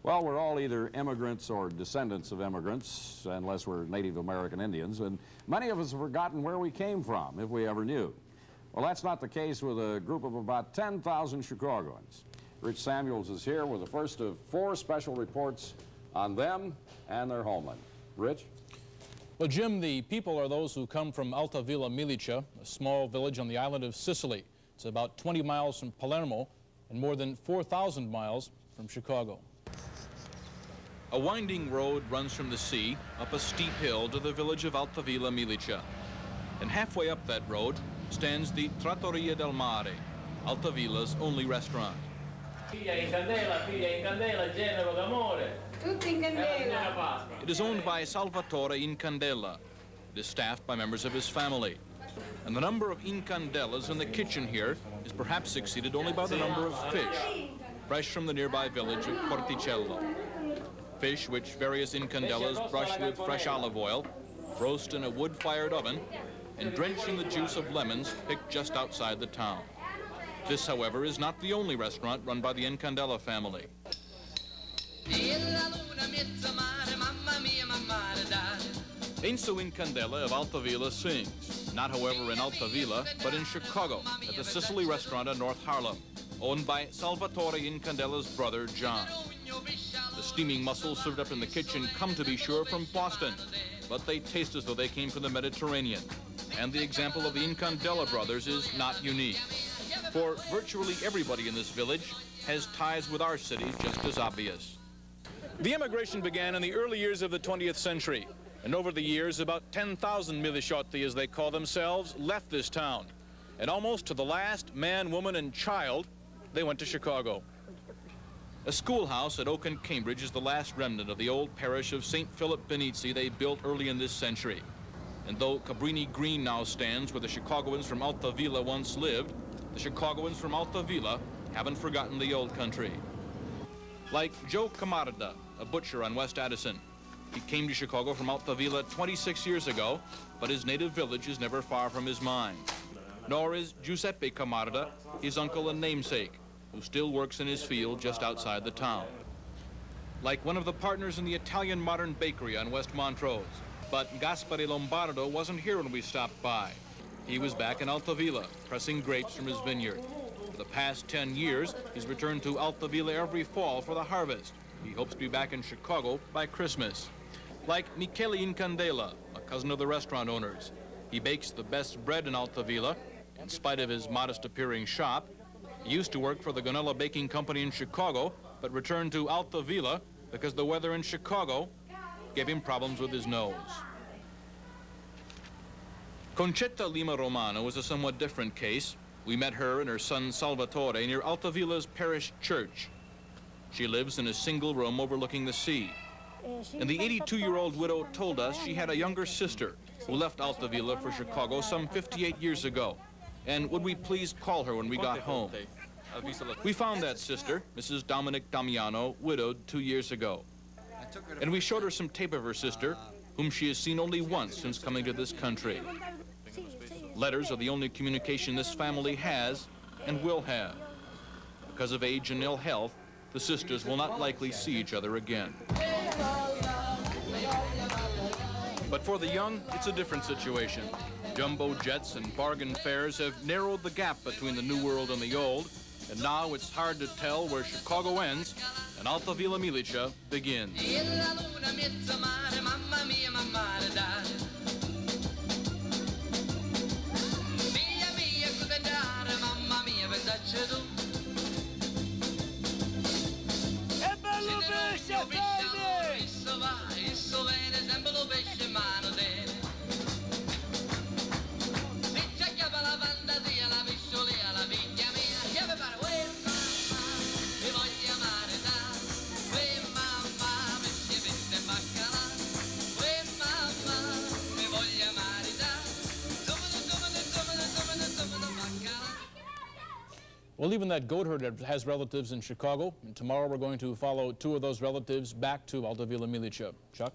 Well, we're all either immigrants or descendants of immigrants, unless we're Native American Indians, and many of us have forgotten where we came from, if we ever knew. Well, that's not the case with a group of about 10,000 Chicagoans. Rich Samuels is here with the first of 4 special reports on them and their homeland. Rich? Well, Jim, the people are those who come from Alta Milicia, a small village on the island of Sicily. It's about 20 miles from Palermo and more than 4,000 miles from Chicago. A winding road runs from the sea up a steep hill to the village of Alta Milicia. And halfway up that road stands the Trattoria del Mare, Altavilla's only restaurant. It is owned by Salvatore Incandela. It is staffed by members of his family. And the number of Incandelas in the kitchen here is perhaps exceeded only by the number of fish, fresh from the nearby village of Porticello. Fish which various Incandelas brush with fresh olive oil, roast in a wood-fired oven, and drench in the juice of lemons picked just outside the town. This, however, is not the only restaurant run by the Incandela family. Enzo Incandela of Altavilla sings, not however in Altavilla, but in Chicago at the Sicily Restaurant in North Harlem, owned by Salvatore Incandela's brother, John. The steaming mussels served up in the kitchen come, to be sure, from Boston, but they taste as though they came from the Mediterranean. And the example of the Incandela brothers is not unique, for virtually everybody in this village has ties with our city just as obvious. The immigration began in the early years of the 20th century, and over the years, about 10,000 Miliciotti, as they call themselves, left this town. And almost to the last man, woman, and child, they went to Chicago. A schoolhouse at Oak and Cambridge is the last remnant of the old parish of St. Philip Benizi they built early in this century. And though Cabrini Green now stands where the Chicagoans from Altavilla once lived, the Chicagoans from Altavilla haven't forgotten the old country. Like Joe Camarda, a butcher on West Addison. He came to Chicago from Altavilla 26 years ago, but his native village is never far from his mind. Nor is Giuseppe Camarda, his uncle and namesake, who still works in his field just outside the town. Like one of the partners in the Italian Modern Bakery on West Montrose. But Gaspare Lombardo wasn't here when we stopped by. He was back in Altavilla, pressing grapes from his vineyard. For the past 10 years, he's returned to Altavilla every fall for the harvest. He hopes to be back in Chicago by Christmas. Like Michele Incandela, a cousin of the restaurant owners. He bakes the best bread in Altavilla, in spite of his modest-appearing shop. He used to work for the Gonella Baking Company in Chicago, but returned to Altavilla because the weather in Chicago gave him problems with his nose. Concetta Lima Romano was a somewhat different case. We met her and her son Salvatore near Altavilla's parish church. She lives in a single room overlooking the sea. And the 82-year-old widow told us she had a younger sister who left Altavilla for Chicago some 58 years ago. And would we please call her when we got home? We found that sister, Mrs. Dominic Damiano, widowed 2 years ago. And we showed her some tape of her sister, whom she has seen only once since coming to this country. Letters are the only communication this family has and will have. Because of age and ill health, the sisters will not likely see each other again. But for the young, it's a different situation. Jumbo jets and bargain fares have narrowed the gap between the new world and the old, and now it's hard to tell where Chicago ends and Altavilla Milicia begins. Well, even that goat herder has relatives in Chicago, and tomorrow we're going to follow 2 of those relatives back to Altavilla Milicia. Chuck?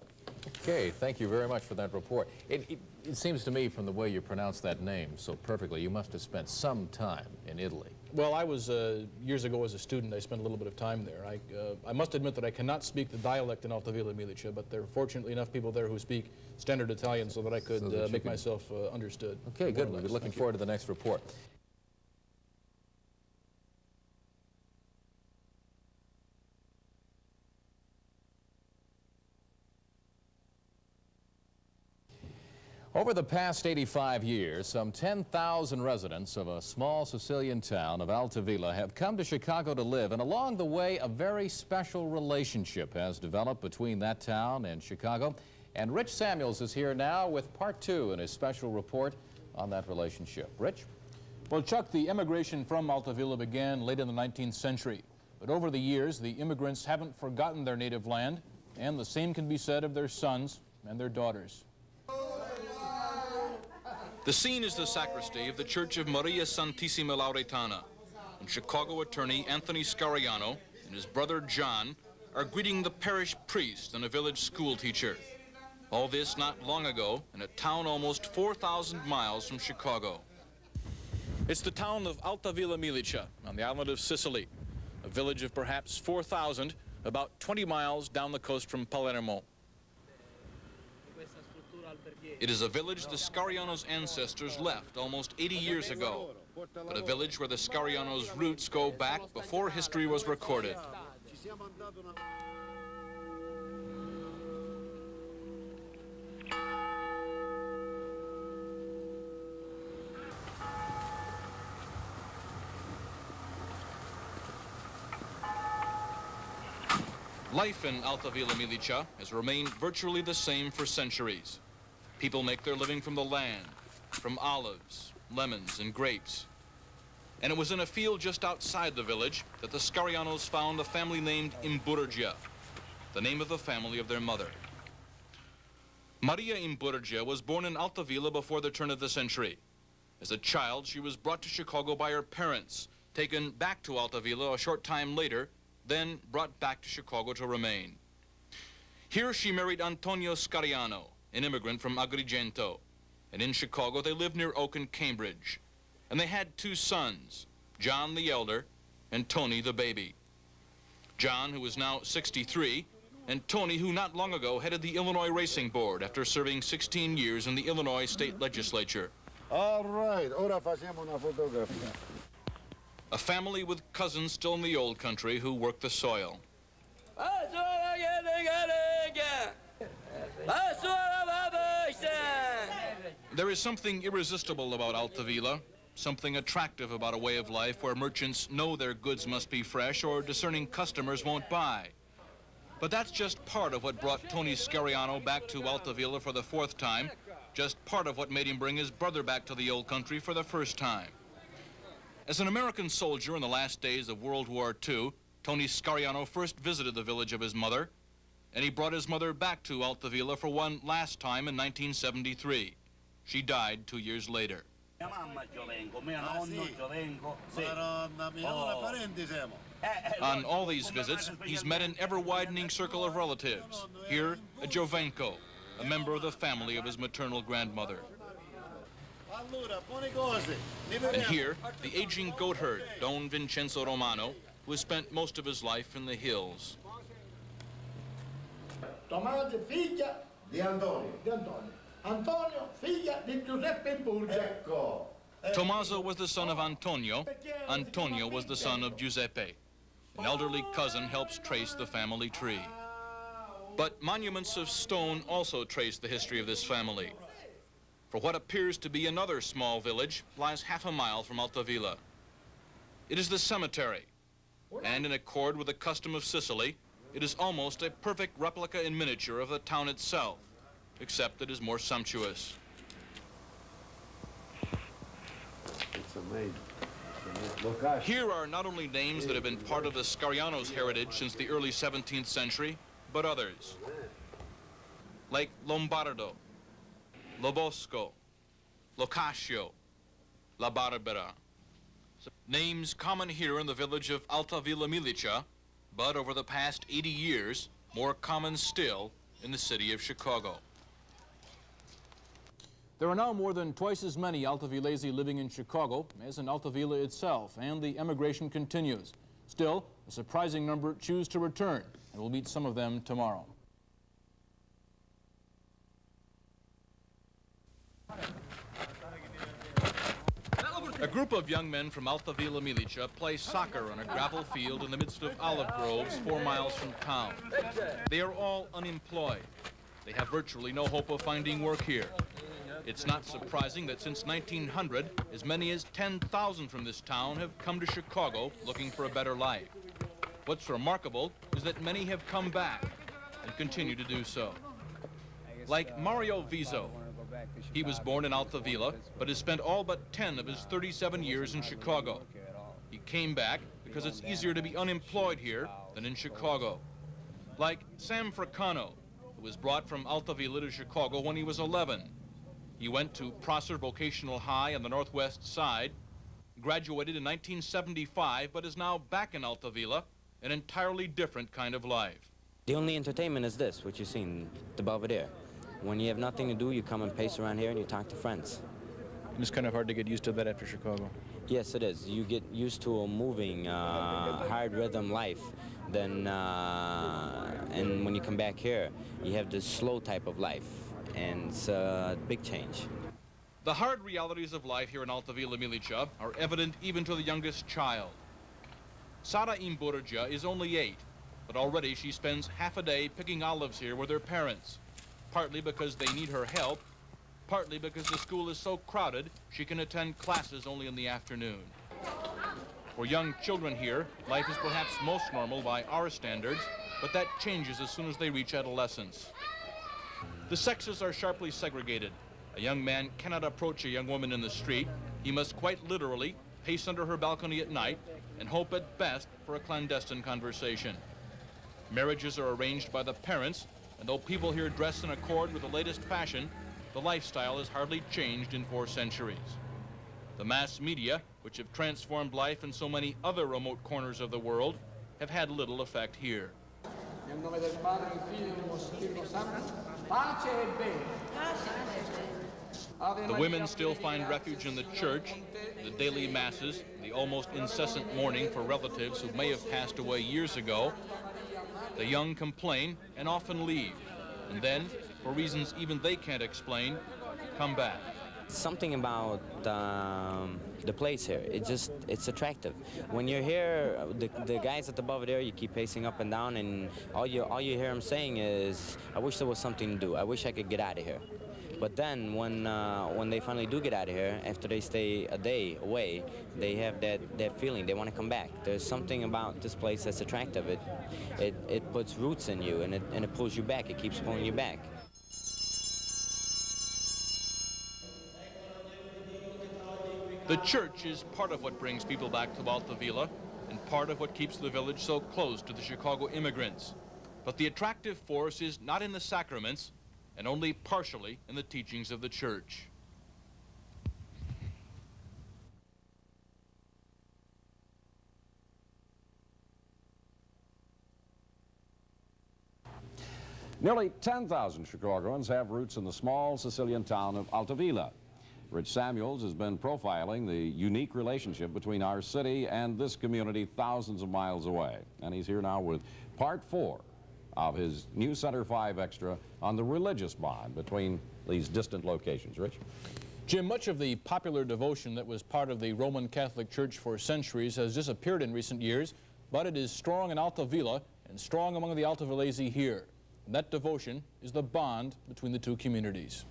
Okay, thank you very much for that report. It seems to me, from the way you pronounce that name so perfectly, you must have spent some time in Italy. Well, I was, years ago as a student, I spent a little bit of time there. I must admit that I cannot speak the dialect in Alta Villa Milicia, but there are fortunately enough people there who speak standard Italian so that I could make myself understood. Okay, good. We'll be looking forward to the next report. Over the past 85 years, some 10,000 residents of a small Sicilian town of Alta Villa have come to Chicago to live, and along the way, a very special relationship has developed between that town and Chicago. And Rich Samuels is here now with part 2 in his special report on that relationship. Rich? Well, Chuck, the immigration from Alta Villa began late in the 19th century. But over the years, the immigrants haven't forgotten their native land, and the same can be said of their sons and their daughters. The scene is the sacristy of the Church of Maria Santissima Lauretana, and Chicago attorney Anthony Scariano and his brother John are greeting the parish priest and a village school teacher. All this not long ago in a town almost 4,000 miles from Chicago. It's the town of Alta Villa Milicia on the island of Sicily, a village of perhaps 4,000, about 20 miles down the coast from Palermo. It is a village the Scariano's ancestors left almost 80 years ago, but a village where the Scariano's roots go back before history was recorded. Life in Alta Villa Milicia has remained virtually the same for centuries. People make their living from the land, from olives, lemons, and grapes. And it was in a field just outside the village that the Scarianos found a family named Imburgia, the name of the family of their mother. Maria Imburgia was born in Alta Villa before the turn of the century. As a child, she was brought to Chicago by her parents, taken back to Alta Villa a short time later, then brought back to Chicago to remain. Here she married Antonio Scariano, an immigrant from Agrigento, and in Chicago they lived near Oak and Cambridge. And they had 2 sons, John the elder and Tony the baby. John, who is now 63, and Tony, who not long ago headed the Illinois Racing Board after serving 16 years in the Illinois State Legislature. All right, ora facciamo una fotografia. A family with cousins still in the old country who work the soil. There is something irresistible about Alta Villa, something attractive about a way of life where merchants know their goods must be fresh or discerning customers won't buy. But that's just part of what brought Tony Scariano back to Alta Villa for the 4th time, just part of what made him bring his brother back to the old country for the 1st time. As an American soldier in the last days of World War II, Tony Scariano first visited the village of his mother, and he brought his mother back to Alta Villa for one last time in 1973. She died 2 years later. On all these visits, he's met an ever-widening circle of relatives. Here, a Giovenco, a member of the family of his maternal grandmother. And here, the aging goat herd, Don Vincenzo Romano, who has spent most of his life in the hills. Tommaso, figlia di Antonio. Antonio, figlia di Giuseppe Imburgia. Ecco. Tommaso was the son of Antonio. Antonio was the son of Giuseppe. An elderly cousin helps trace the family tree. But monuments of stone also trace the history of this family. For what appears to be another small village lies half a mile from Alta Villa. It is the cemetery, and in accord with the custom of Sicily, it is almost a perfect replica in miniature of the town itself, except it is more sumptuous. It's amazing. Here are not only names that have been part of the Scariano's heritage since the early 17th century, but others, like Lombardo, Lobosco, Locascio, La Barbera. Names common here in the village of Alta Villa Milicia, but over the past 80 years, more common still in the city of Chicago. There are now more than twice as many Altavillesi living in Chicago as in Altavilla itself, and the emigration continues. Still, a surprising number choose to return, and we'll meet some of them tomorrow. A group of young men from Altavilla, Milicia play soccer on a gravel field in the midst of olive groves 4 miles from town. They are all unemployed. They have virtually no hope of finding work here. It's not surprising that since 1900, as many as 10,000 from this town have come to Chicago looking for a better life. What's remarkable is that many have come back and continue to do so. Like Mario Viso. He was born in Altavilla, but has spent all but 10 of his 37 years in Chicago. He came back because it's easier to be unemployed here than in Chicago. Like Sam Fracano, who was brought from Altavilla to Chicago when he was 11. He went to Prosser Vocational High on the northwest side, graduated in 1975, but is now back in Altavilla, an entirely different kind of life. The only entertainment is this, what you see, the Belvedere. When you have nothing to do, you come and pace around here and you talk to friends. And it's kind of hard to get used to that after Chicago. Yes, it is. You get used to a moving, hard rhythm life. Then, and when you come back here, you have this slow type of life, and it's a big change. The hard realities of life here in Altavilla, Milicia are evident even to the youngest child. Maria Imburgia is only 8, but already she spends half a day picking olives here with her parents. Partly because they need her help, partly because the school is so crowded she can attend classes only in the afternoon. For young children here, life is perhaps most normal by our standards, but that changes as soon as they reach adolescence. The sexes are sharply segregated. A young man cannot approach a young woman in the street. He must quite literally pace under her balcony at night and hope at best for a clandestine conversation. Marriages are arranged by the parents, and though people here dress in accord with the latest fashion, the lifestyle has hardly changed in 4 centuries. The mass media, which have transformed life in so many other remote corners of the world, have had little effect here. The women still find refuge in the church, the daily masses, the almost incessant mourning for relatives who may have passed away years ago. The young complain and often leave, and then, for reasons even they can't explain, come back. Something about the place here, it's attractive. When you're here, the guys at the Belvedere, you keep pacing up and down, and all you hear them saying is, I wish there was something to do. I wish I could get out of here. But then when they finally do get out of here, after they stay a day away, they have that feeling they want to come back. There's something about this place that's attractive. It puts roots in you, and it pulls you back. It keeps pulling you back. The church is part of what brings people back to Altavilla and part of what keeps the village so close to the Chicago immigrants. But the attractive force is not in the sacraments, and only partially in the teachings of the church. Nearly 10,000 Chicagoans have roots in the small Sicilian town of Altavilla. Rich Samuels has been profiling the unique relationship between our city and this community thousands of miles away. And he's here now with part 4 of his new Center 5 Extra on the religious bond between these distant locations. Rich? Jim, much of the popular devotion that was part of the Roman Catholic Church for centuries has disappeared in recent years, but it is strong in Altavilla and strong among the Altavillesi here. And that devotion is the bond between the two communities.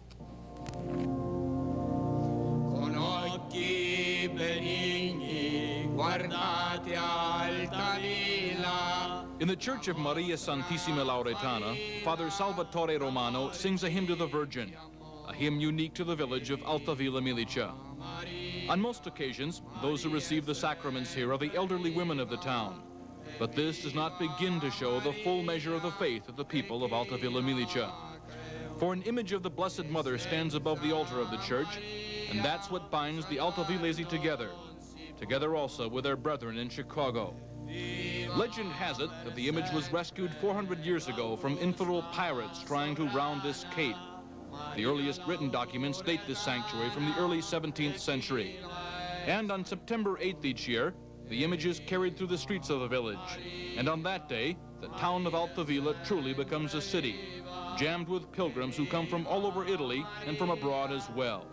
In the Church of Maria Santissima Lauretana, Father Salvatore Romano sings a hymn to the Virgin, a hymn unique to the village of Altavilla, Milicia. On most occasions, those who receive the sacraments here are the elderly women of the town. But this does not begin to show the full measure of the faith of the people of Altavilla, Milicia. For an image of the Blessed Mother stands above the altar of the church, and that's what binds the Altavillesi together also with their brethren in Chicago. Legend has it that the image was rescued 400 years ago from infidel pirates trying to round this cape. The earliest written documents date this sanctuary from the early 17th century. And on September 8th each year, the image is carried through the streets of the village. And on that day, the town of Altavilla truly becomes a city, jammed with pilgrims who come from all over Italy and from abroad as well.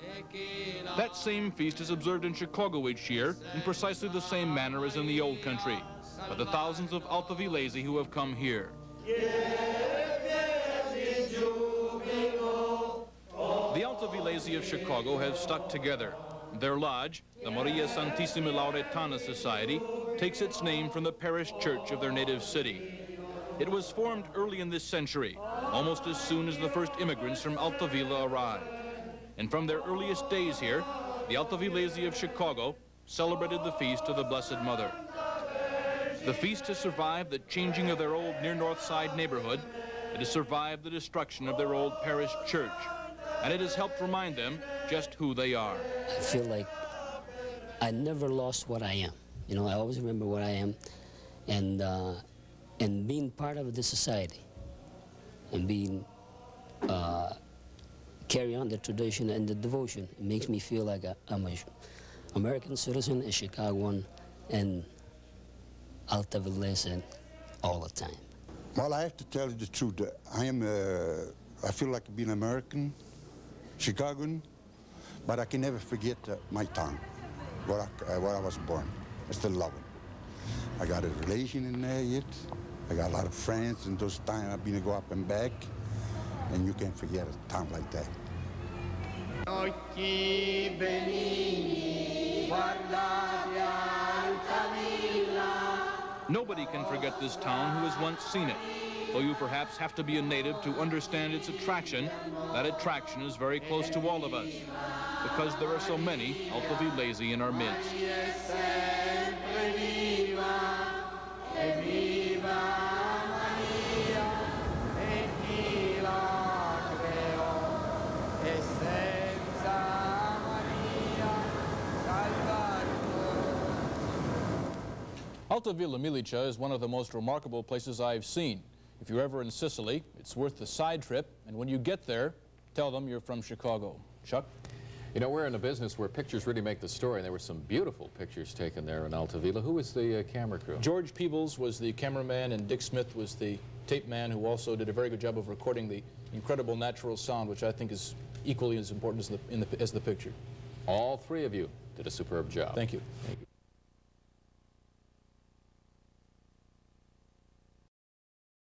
That same feast is observed in Chicago each year in precisely the same manner as in the old country, by the thousands of Altavillesi who have come here. The Altavillesi of Chicago have stuck together. Their lodge, the Maria Lauretana Society, takes its name from the parish church of their native city. It was formed early in this century, almost as soon as the first immigrants from Altavilla arrived. And from their earliest days here, the Altavillesi of Chicago celebrated the feast of the Blessed Mother. The feast has survived the changing of their old near North Side neighborhood. It has survived the destruction of their old parish church. And it has helped remind them just who they are. I feel like I never lost what I am. You know, I always remember what I am, and being part of the society, and being carry on the tradition and the devotion. It makes me feel like I'm an American citizen, a Chicagoan, and Altavillese all the time. Well, I have to tell you the truth. I feel like being American, Chicagoan, but I can never forget my town, where I was born. I still love it. I got a relation in there yet. I got a lot of friends in those times I've been to go up and back, and you can't forget a town like that. Nobody can forget this town who has once seen it, though you perhaps have to be a native to understand its attraction. That attraction is very close to all of us, because there are so many Altavillesi in our midst. Altavilla Milicia is one of the most remarkable places I've seen. If you're ever in Sicily, it's worth the side trip, and when you get there, tell them you're from Chicago. Chuck? You know, we're in a business where pictures really make the story, and there were some beautiful pictures taken there in Altavilla. Who was the camera crew? George Peebles was the cameraman, and Dick Smith was the tape man, who also did a very good job of recording the incredible natural sound, which I think is equally as important as the picture. All three of you did a superb job. Thank you. Thank you.